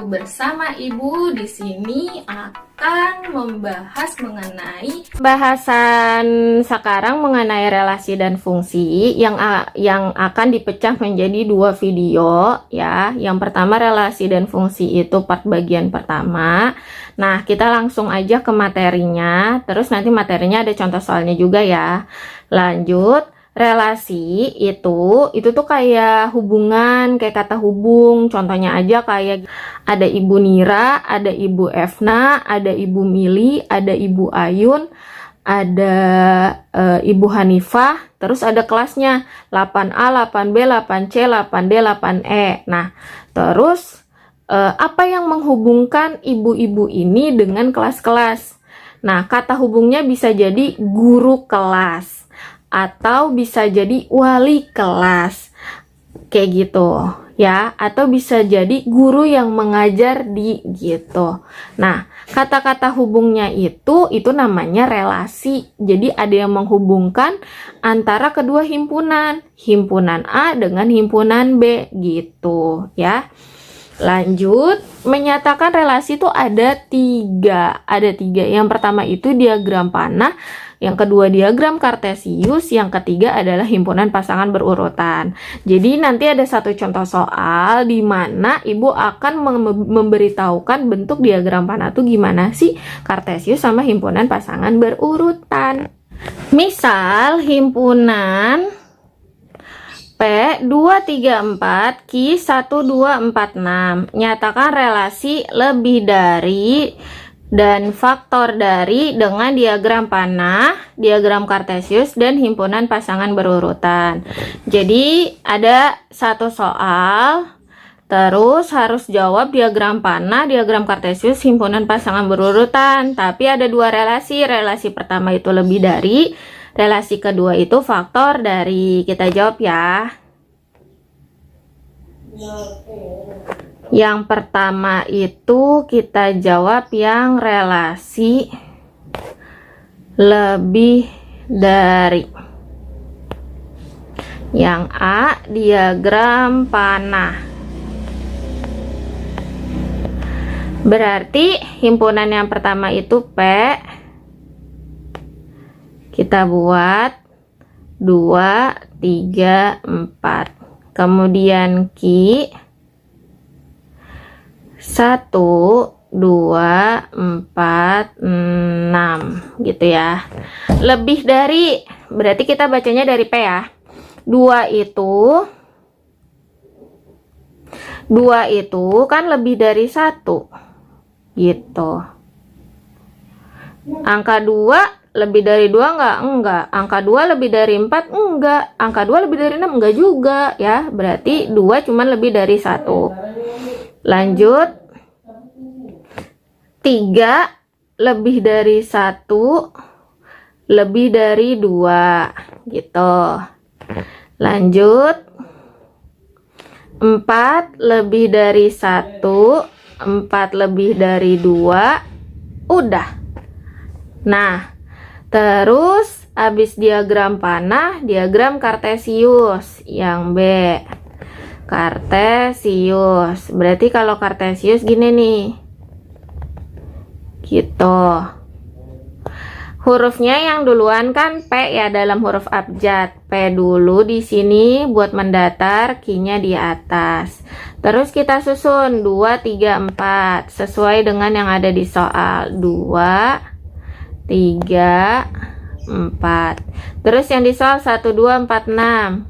bersama Ibu di sini akan membahas mengenai Bahasan sekarang mengenai relasi dan fungsi yang akan dipecah menjadi dua video ya. Yang pertama relasi dan fungsi itu part bagian pertama. Nah, kita langsung aja ke materinya. Terus nanti materinya ada contoh soalnya juga ya. Lanjut. Relasi itu tuh kayak hubungan, kayak kata hubung. Contohnya aja kayak ada Ibu Nira, ada Ibu Efna, ada Ibu Mili, ada Ibu Ayun, ada Ibu Hanifah, terus ada kelasnya 8A, 8B, 8C, 8D, 8E. Nah, terus apa yang menghubungkan ibu-ibu ini dengan kelas-kelas? Nah, kata hubungnya bisa jadi guru kelas atau bisa jadi wali kelas kayak gitu ya, atau bisa jadi guru yang mengajar di gitu. Nah, kata-kata hubungnya itu namanya relasi. Jadi ada yang menghubungkan antara kedua himpunan A dengan himpunan B gitu ya. Lanjut, menyatakan relasi itu ada tiga. Yang pertama itu diagram panah, yang kedua diagram kartesius, yang ketiga adalah himpunan pasangan berurutan. Jadi nanti ada satu contoh soal di mana Ibu akan memberitahukan bentuk diagram panah itu gimana sih kartesius sama himpunan pasangan berurutan. Misal himpunan P234 Q1246 nyatakan relasi lebih dari dan faktor dari dengan diagram panah, diagram kartesius, dan himpunan pasangan berurutan. Jadi ada satu soal, terus harus jawab diagram panah, diagram kartesius, himpunan pasangan berurutan. Tapi ada dua relasi. Relasi pertama itu lebih dari, relasi kedua itu faktor dari. Kita jawab ya. Yang pertama itu kita jawab yang relasi lebih dari. Yang A diagram panah. Berarti himpunan yang pertama itu P. Kita buat 2, 3, 4. Kemudian Q 1, 2, 4, 6 gitu ya. Lebih dari, berarti kita bacanya dari P ya. 2 itu kan lebih dari 1 gitu. Angka 2 lebih dari 2 enggak. Angka 2 lebih dari 4 enggak. Angka 2 lebih dari 6 enggak juga ya. Berarti 2 cuman lebih dari 1. Lanjut, 3 lebih dari 1 lebih dari 2 gitu. Lanjut, 4 lebih dari 1 4 lebih dari 2 udah. Nah, terus habis diagram panah, diagram kartesius yang B. Kartesius. Berarti kalau kartesius gini nih. Gitu. Hurufnya yang duluan kan P ya dalam huruf abjad. P dulu di sini buat mendatar, Q-nya di atas. Terus kita susun 2, 3, 4 sesuai dengan yang ada di soal. 2, 3, 4. Terus yang di soal 1, 2, 4, 6.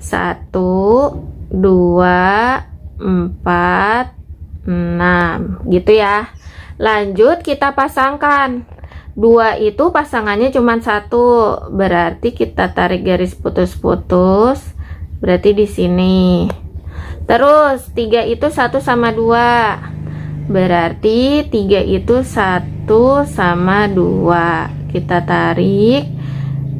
1, 2, 4, 6 gitu ya. Lanjut kita pasangkan. 2 itu pasangannya cuma 1, berarti kita tarik garis putus-putus, berarti di sini. Terus 3 itu 1 sama 2, berarti 3 itu 1 sama 2. Kita tarik,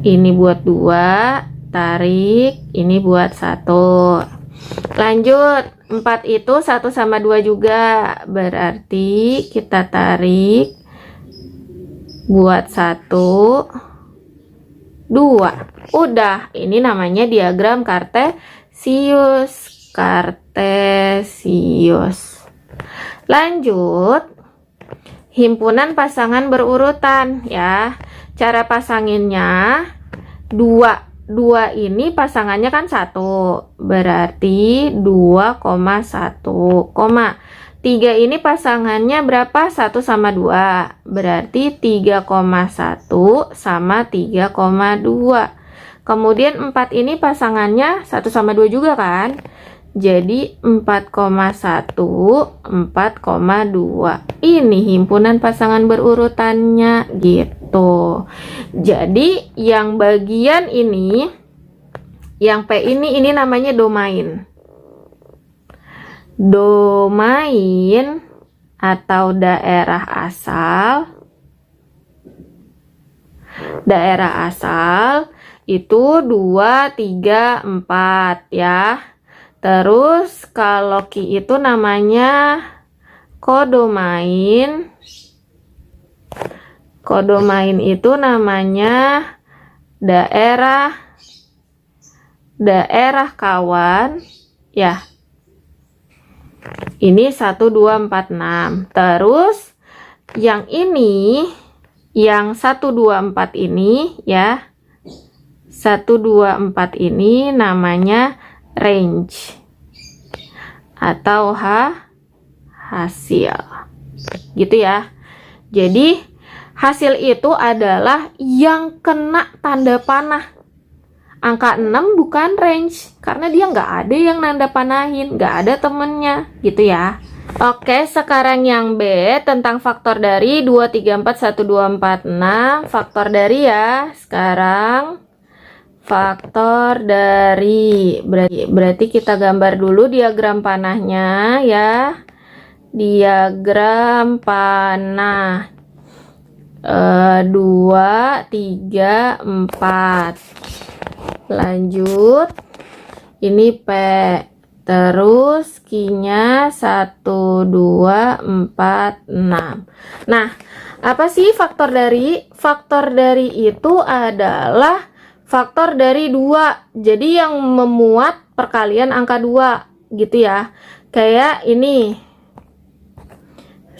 ini buat 2, tarik, ini buat 1. Lanjut, 4 itu 1 sama 2 juga, berarti kita tarik buat 1, 2. Udah, ini namanya diagram kartesius. Lanjut, himpunan pasangan berurutan ya. Cara pasanginnya, dua ini pasangannya kan 1, berarti 2,1, 3 ini pasangannya berapa? 1 sama 2, berarti 3,1 sama 3,2. Kemudian 4 ini pasangannya 1 sama 2 juga kan? Jadi 4,1, 4,2. Ini himpunan pasangan berurutannya gitu. Jadi yang bagian ini, yang P ini namanya domain. Domain atau daerah asal. Daerah asal itu 2, 3, 4 ya. Terus kalau Ki itu namanya kodomain. Kodomain itu namanya daerah kawan ya. Ini 1, 2, 4, 6. Terus yang ini, yang 1, 2, 4 ini ya. 1, 2, 4 ini namanya range atau hasil gitu ya. Jadi hasil itu adalah yang kena tanda panah. Angka 6 bukan range karena dia nggak ada yang nanda panahin, nggak ada temennya gitu ya. Oke, sekarang yang B tentang faktor dari 2, 3, 4, 1, 2, 4, 6. Faktor dari ya. Sekarang faktor dari, berarti kita gambar dulu diagram panahnya ya. Diagram panah 2, 3, 4. Lanjut, ini P, terus Q-nya 1, 2, 4, 6. Nah, apa sih faktor dari? Faktor dari itu adalah faktor dari 2, jadi yang memuat perkalian angka 2 gitu ya. Kayak ini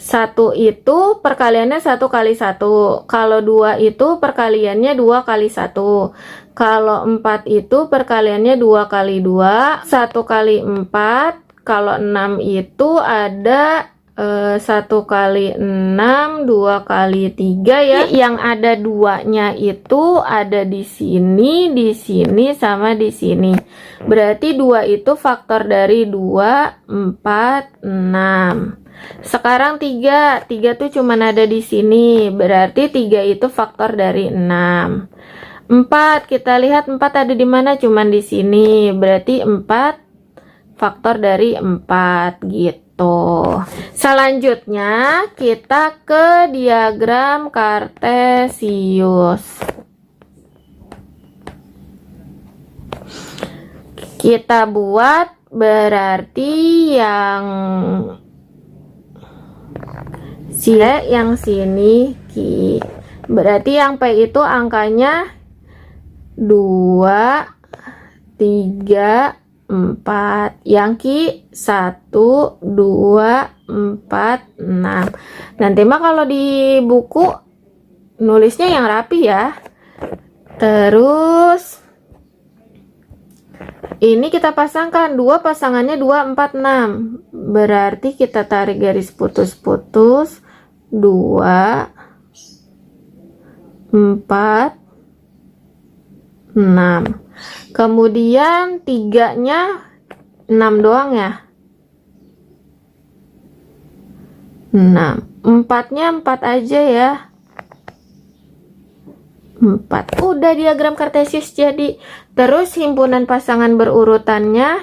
1 itu perkaliannya 1 kali 1, kalau 2 itu perkaliannya 2 kali 1, kalau 4 itu perkaliannya 2 kali 2, 1 kali 4, kalau 6 itu ada 1 kali 6, 2 kali 3 ya. Yang ada 2-nya itu ada di sini, sama di sini. Berarti 2 itu faktor dari 2, 4, 6. Sekarang 3 tuh cuman ada di sini. Berarti 3 itu faktor dari 6. 4, kita lihat 4 ada di mana? Cuman di sini. Berarti 4 faktor dari 4 gitu. Selanjutnya kita ke diagram kartesius. Kita buat berarti yang sini Ki. Berarti yang P itu angkanya 2, 3, 4, yang Ki 1, 2, 4, 6. Nanti mah kalau di buku nulisnya yang rapi ya. Terus ini kita pasangkan, 2 pasangannya 2, 4, 6. Berarti kita tarik garis putus-putus, 2, 4, 6. Kemudian 3-nya 6 doang ya. 6. 4-nya 4 aja ya. 4. Udah diagram kartesius jadi. Terus himpunan pasangan berurutannya.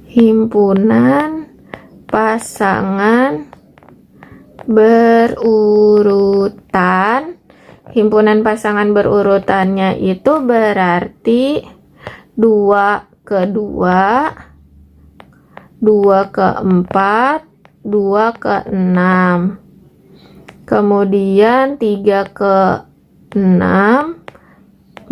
Himpunan pasangan berurutan. Himpunan pasangan berurutannya itu berarti 2 ke 2, 2 ke 4, 2 ke 6. Kemudian 3 ke 6,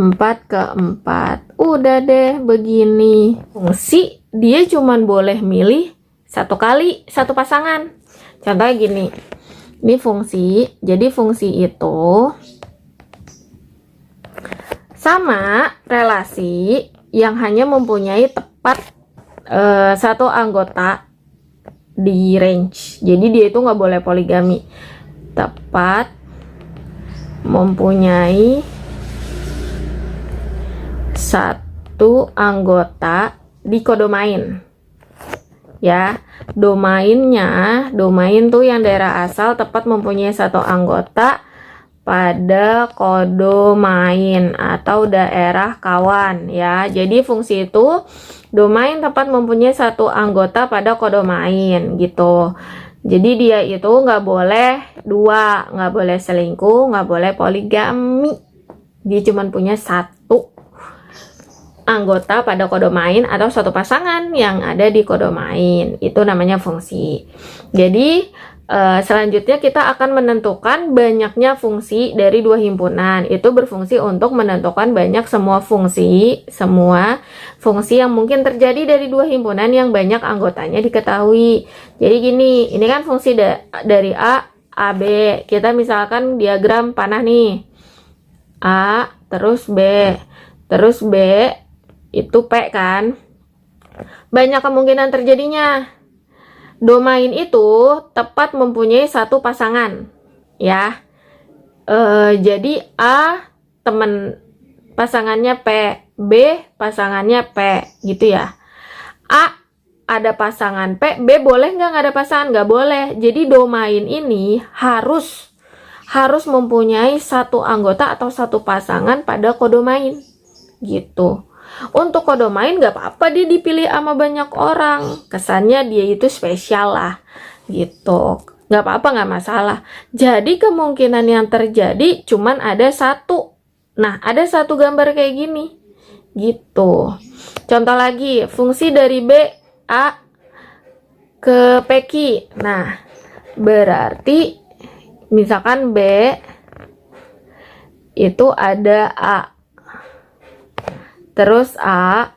4 ke 4. Udah deh begini. Fungsi dia cuman boleh milih 1 kali 1 pasangan. Contohnya gini, ini fungsi, jadi fungsi itu sama relasi yang hanya mempunyai tepat 1 anggota di range. Jadi dia itu nggak boleh poligami. Tepat mempunyai 1 anggota di kodomain. Ya, domain tuh yang daerah asal tepat mempunyai 1 anggota pada kodomain atau daerah kawan ya. Jadi fungsi itu domain tepat mempunyai 1 anggota pada kodomain gitu. Jadi dia itu nggak boleh 2, nggak boleh selingkuh, nggak boleh poligami. Dia cuma punya 1 anggota pada kodomain atau 1 pasangan yang ada di kodomain. Itu namanya fungsi. Jadi selanjutnya kita akan menentukan banyaknya fungsi dari 2 himpunan. Itu berfungsi untuk menentukan banyak semua fungsi yang mungkin terjadi dari 2 himpunan yang banyak anggotanya diketahui. Jadi gini, ini kan fungsi dari A, AB. Kita misalkan diagram panah nih. A, terus B itu P kan. Banyak kemungkinan terjadinya. Domain itu tepat mempunyai 1 pasangan ya. Jadi A teman pasangannya P, B pasangannya P gitu ya. A ada pasangan P, B boleh nggak ada pasangan? Nggak boleh. Jadi domain ini harus mempunyai 1 anggota atau 1 pasangan pada kodomain gitu. Untuk kodomain nggak apa-apa dia dipilih sama banyak orang, kesannya dia itu spesial lah gitu, nggak apa-apa, nggak masalah. Jadi kemungkinan yang terjadi cuman ada 1. Nah, ada 1 gambar kayak gini gitu. Contoh lagi, fungsi dari B A ke PQ. Nah, berarti misalkan B itu ada A, terus A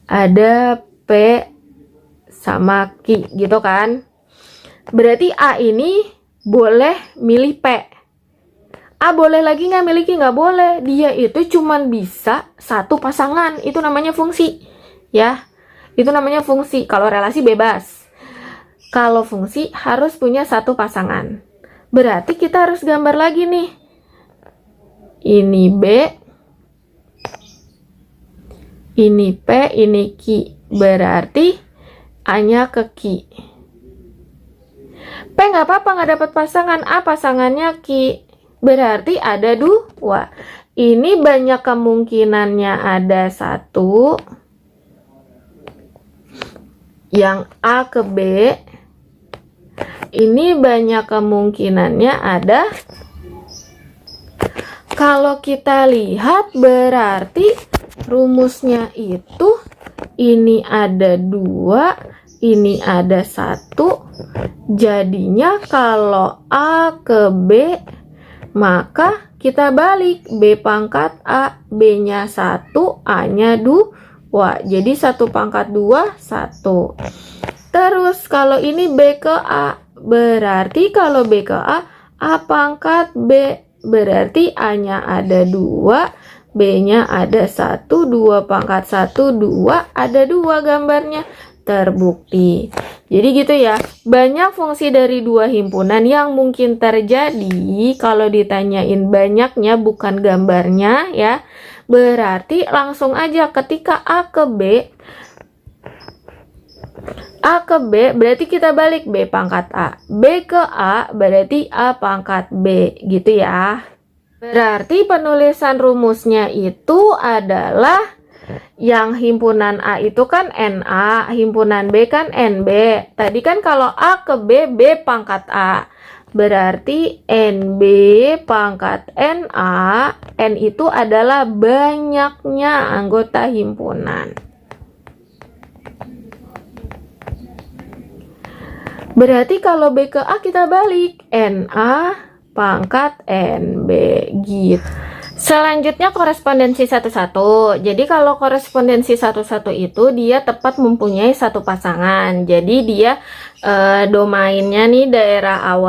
ada P sama Q gitu kan. Berarti A ini boleh milih P. A boleh lagi nggak milih Q? Nggak boleh. Dia itu cuman bisa 1 pasangan. Itu namanya fungsi ya. Itu namanya fungsi. Kalau relasi bebas. Kalau fungsi harus punya 1 pasangan. Berarti kita harus gambar lagi nih. Ini B, ini P, ini Q. Berarti A-nya ke Q. P nggak apa-apa, nggak dapat pasangan. A pasangannya Q. Berarti ada 2. Ini banyak kemungkinannya ada 1. Yang A ke B. Ini banyak kemungkinannya ada. Kalau kita lihat berarti rumusnya itu ini ada 2, ini ada 1. Jadinya kalau A ke B, maka kita balik. B pangkat A, B-nya 1, A-nya 2. Jadi 1 pangkat 2, 1. Terus kalau ini B ke A, berarti kalau B ke A, A pangkat B. Berarti A-nya ada 2, B-nya ada 1, 2 pangkat 1, 2, ada 2 gambarnya. Terbukti. Jadi gitu ya, banyak fungsi dari 2 himpunan yang mungkin terjadi. Kalau ditanyain banyaknya bukan gambarnya ya, berarti langsung aja ketika A ke B berarti kita balik B pangkat A, B ke A berarti A pangkat B gitu ya. Berarti penulisan rumusnya itu adalah yang himpunan A itu kan NA, himpunan B kan NB. Tadi kan kalau A ke B, B pangkat A. Berarti NB pangkat NA, N itu adalah banyaknya anggota himpunan. Berarti kalau B ke A kita balik, NA pangkat NB gitu. Selanjutnya korespondensi satu-satu. Jadi kalau korespondensi satu-satu itu dia tepat mempunyai satu pasangan. Jadi dia domainnya nih daerah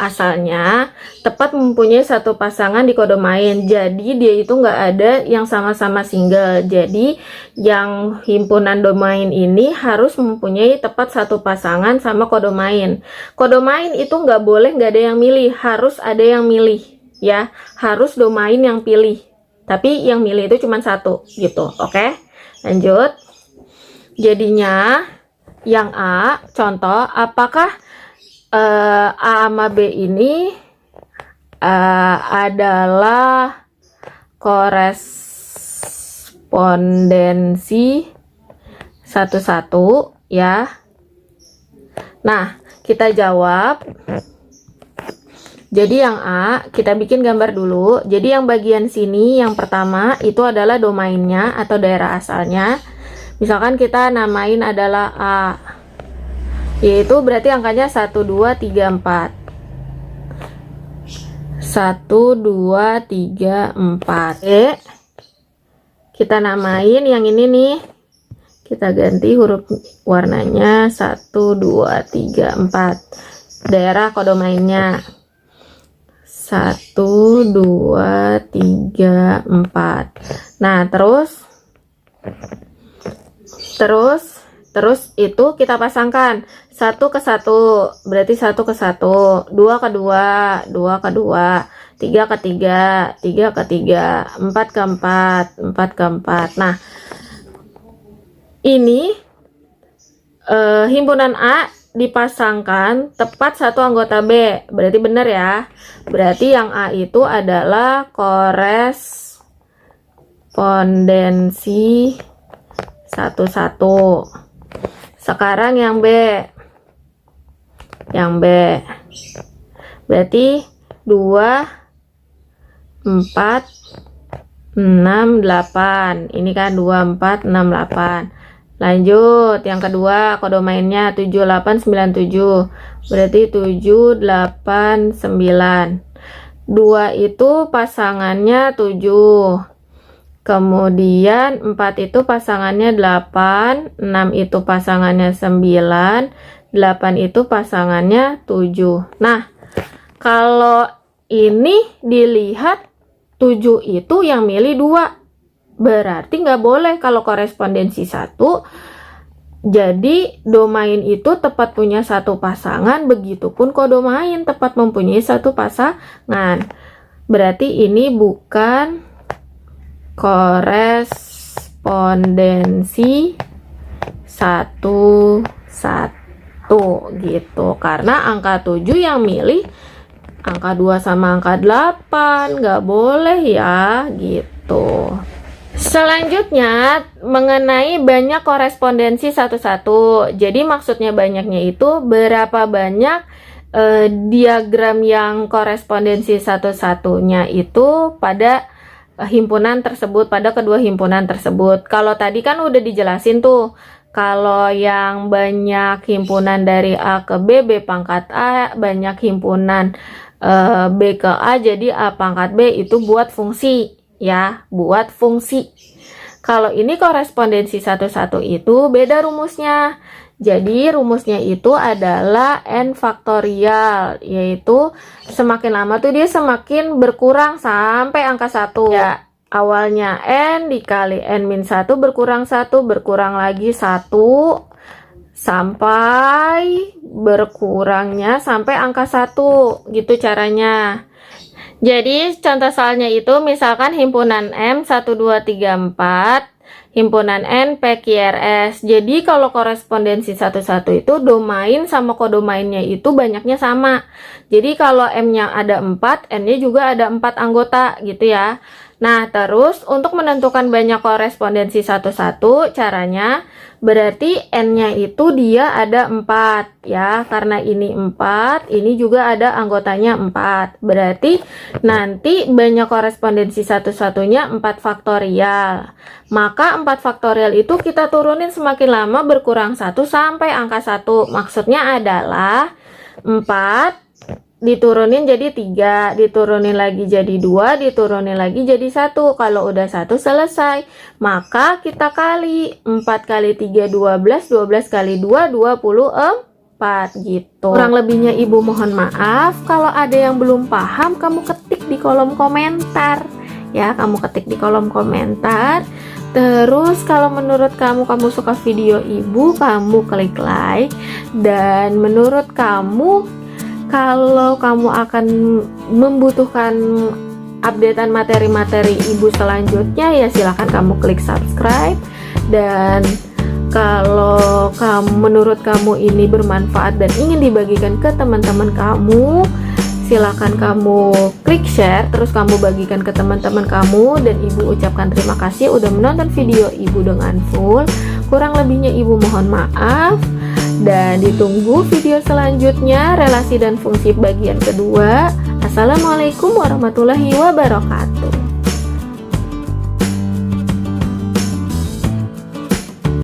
asalnya tepat mempunyai satu pasangan di kodomain. Jadi dia itu nggak ada yang sama-sama single. Jadi yang himpunan domain ini harus mempunyai tepat satu pasangan sama kodomain. Kodomain itu nggak boleh nggak ada yang milih, harus ada yang milih. Ya, harus domain yang pilih, tapi yang milih itu cuma satu gitu. Oke, lanjut. Jadinya yang A, contoh, apakah A sama B ini adalah korespondensi satu-satu ya. Nah, kita jawab. Jadi yang A, kita bikin gambar dulu. Jadi yang bagian sini, yang pertama, itu adalah domainnya atau daerah asalnya. Misalkan kita namain adalah A. Yaitu berarti angkanya 1, 2, 3, 4. 1, 2, 3, 4. E, kita namain yang ini nih. Kita ganti huruf warnanya 1, 2, 3, 4. Daerah kodomainnya. 1, 2, 3, 4. Nah, terus itu kita pasangkan 1 ke 1, berarti 1 ke 1, 2 ke 2, 2 ke 2, 3 ke 3, 3 ke 3, 4 ke 4, 4 ke 4. Nah, ini himpunan A dipasangkan tepat satu anggota B, berarti benar ya. Berarti yang A itu adalah korespondensi satu-satu. Sekarang yang B, berarti 2, 4, 6, 8. Ini kan 2, 4, 6, 8. Lanjut, yang kedua kodomainnya 7, 8, 9, 7. Berarti 7, 8, 9. 2 itu pasangannya 7. Kemudian 4 itu pasangannya 8, 6 itu pasangannya 9, 8 itu pasangannya 7. Nah, kalau ini dilihat 7 itu yang milih 2. Berarti nggak boleh kalau korespondensi 1. Jadi domain itu tepat punya satu pasangan, begitupun kodomain tepat mempunyai satu pasangan. Berarti ini bukan korespondensi satu-satu gitu. Karena angka 7 yang milih angka 2 sama angka 8, nggak boleh ya gitu. Selanjutnya mengenai banyak korespondensi satu-satu. Jadi maksudnya banyaknya itu berapa banyak diagram yang korespondensi satu-satunya itu pada himpunan tersebut, pada kedua himpunan tersebut. Kalau tadi kan udah dijelasin tuh, kalau yang banyak himpunan dari A ke B, B pangkat A, banyak himpunan B ke A, jadi A pangkat B itu buat fungsi. Ya, buat fungsi. Kalau ini korespondensi satu-satu itu beda rumusnya. Jadi rumusnya itu adalah n faktorial, yaitu semakin lama tuh dia semakin berkurang sampai angka 1. Ya, awalnya n dikali n-1 berkurang 1, berkurang lagi 1 sampai berkurangnya sampai angka 1. Gitu caranya. Jadi contoh soalnya itu misalkan himpunan M 1, 2, 3, 4, himpunan N PQRS. Jadi kalau korespondensi satu-satu itu domain sama kodomainnya itu banyaknya sama. Jadi kalau M-nya ada 4, N-nya juga ada 4 anggota gitu ya. Nah, terus untuk menentukan banyak korespondensi satu-satu caranya berarti N-nya itu dia ada 4 ya. Karena ini 4, ini juga ada anggotanya 4. Berarti nanti banyak korespondensi satu-satunya 4 faktorial. Maka 4 faktorial itu kita turunin semakin lama berkurang 1 sampai angka 1. Maksudnya adalah 4 diturunin jadi 3, diturunin lagi jadi 2, diturunin lagi jadi 1. Kalau udah 1 selesai, maka kita kali 4 kali 3 12, 12 kali 2 24 gitu. Kurang lebihnya Ibu mohon maaf. Kalau ada yang belum paham, kamu ketik di kolom komentar ya, kamu ketik di kolom komentar. Terus kalau menurut kamu suka video Ibu, kamu klik like. Dan menurut kamu, kalau kamu akan membutuhkan updatean materi-materi Ibu selanjutnya, ya silahkan kamu klik subscribe. Dan kalau menurut kamu ini bermanfaat dan ingin dibagikan ke teman-teman kamu, silahkan kamu klik share, terus kamu bagikan ke teman-teman kamu. Dan Ibu ucapkan terima kasih udah menonton video Ibu dengan full. Kurang lebihnya Ibu mohon maaf. Dan ditunggu video selanjutnya, relasi dan fungsi bagian kedua. Assalamualaikum warahmatullahi wabarakatuh.